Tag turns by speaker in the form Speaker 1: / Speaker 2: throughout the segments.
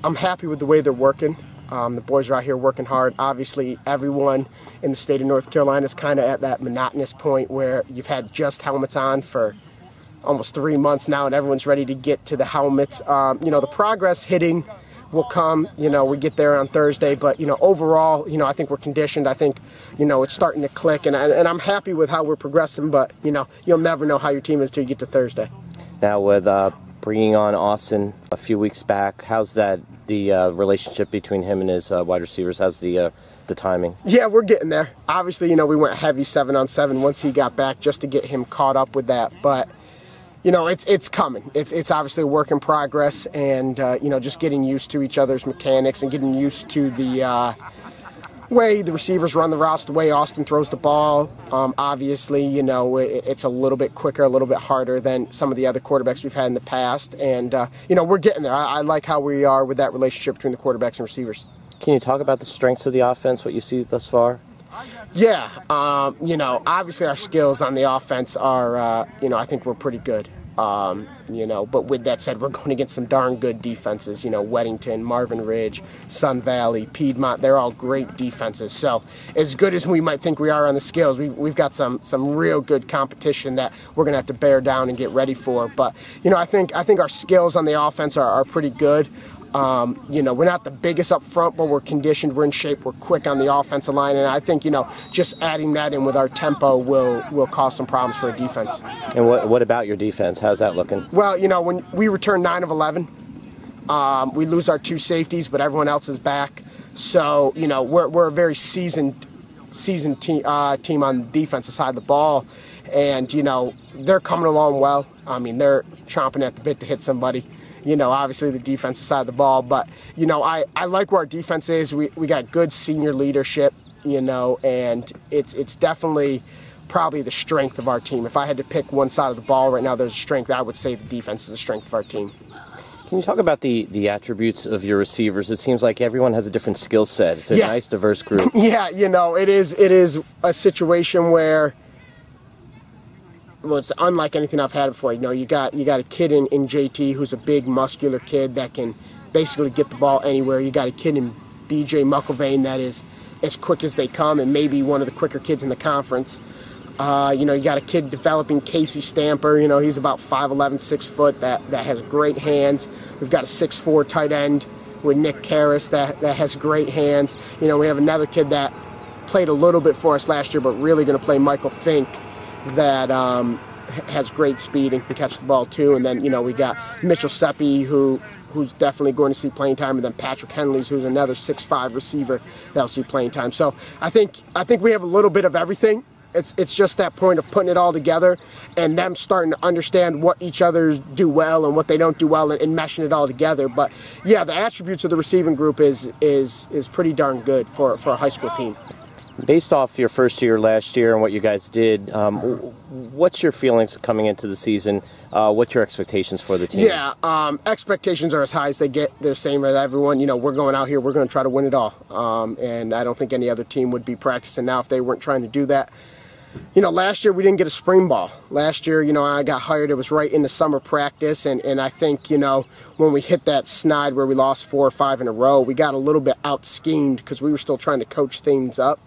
Speaker 1: I'm happy with the way they're working. The boys are out here working hard. Obviously, everyone in the state of North Carolina is kind of at that monotonous point where you've had just helmets on for almost 3 months now, and everyone's ready to get to the helmets. The progress hitting will come. We get there on Thursday, but overall, I think we're conditioned. I think it's starting to click, and I'm happy with how we're progressing. But you'll never know how your team is till you get to Thursday.
Speaker 2: Now with bringing on Austin a few weeks back, how's the relationship between him and his wide receivers? How's the timing? Yeah,
Speaker 1: we're getting there. Obviously, we went heavy 7-on-7 once he got back just to get him caught up with that. But it's coming. It's obviously a work in progress, and just getting used to each other's mechanics and getting used to the way the receivers run the routes, the way Austin throws the ball. Obviously, it's a little bit quicker, a little bit harder than some of the other quarterbacks we've had in the past, and we're getting there. I like how we are with that relationship between the quarterbacks and receivers.
Speaker 2: Can you talk about the strengths of the offense, what you see thus far?
Speaker 1: Yeah, obviously our skills on the offense are, I think we're pretty good. But with that said, we're going against some darn good defenses. Weddington, Marvin Ridge, Sun Valley, Piedmont, they're all great defenses. So as good as we might think we are on the skills, we've got some real good competition that we're going to have to bear down and get ready for. But, I think our skills on the offense are pretty good. We're not the biggest up front, but we're conditioned, we're in shape, we're quick on the offensive line, and I think, just adding that in with our tempo will cause some problems for a defense.
Speaker 2: And what about your defense? How's that looking?
Speaker 1: Well, when we return 9 of 11, we lose our 2 safeties, but everyone else is back. So, we're a very seasoned team on the defensive side of the ball, and, they're coming along well. I mean, they're chomping at the bit to hit somebody. Obviously the defensive side of the ball, but, I like where our defense is. We got good senior leadership, and it's definitely probably the strength of our team. If I had to pick one side of the ball right now, there's a strength, I would say the defense is the strength of our team.
Speaker 2: Can you talk about the attributes of your receivers? It seems like everyone has a different skill set. It's a nice, diverse group.
Speaker 1: Yeah, it is a situation where, well, it's unlike anything I've had before. You got a kid in JT who's a big, muscular kid that can basically get the ball anywhere. You got a kid in BJ Muckelvane that is as quick as they come and maybe one of the quicker kids in the conference. You got a kid developing, Casey Stamper. He's about 5'11", 6 foot that has great hands. We've got a 6'4" tight end with Nick Karras that has great hands. We have another kid that played a little bit for us last year, but really going to play, Michael Fink, that has great speed and can catch the ball too. And then we got Mitchell Seppi who's definitely going to see playing time, and then Patrick Henleys, who's another 6'5" receiver that'll see playing time. So I think we have a little bit of everything. It's just that point of putting it all together and them starting to understand what each other do well and what they don't do well, and meshing it all together. But yeah, the attributes of the receiving group is pretty darn good for a high school team.
Speaker 2: Based off your first year last year and what you guys did, what's your feelings coming into the season? What's your expectations for the team?
Speaker 1: Yeah, expectations are as high as they get. They're the same as everyone. We're going out here, we're going to try to win it all. And I don't think any other team would be practicing now if they weren't trying to do that. Last year we didn't get a spring ball. Last year, I got hired, it was right in the summer practice, and I think, when we hit that snide where we lost 4 or 5 in a row, we got a little bit out-schemed because we were still trying to coach things up.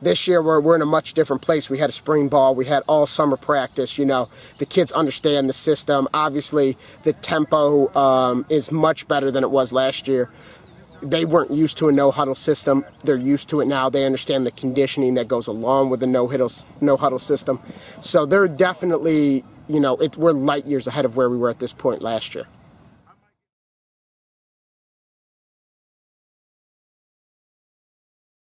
Speaker 1: This year, we're in a much different place. We had a spring ball. We had all summer practice. The kids understand the system. Obviously, the tempo is much better than it was last year. They weren't used to a no-huddle system. They're used to it now. They understand the conditioning that goes along with the no-huddle system. So they're definitely, we're light years ahead of where we were at this point last year.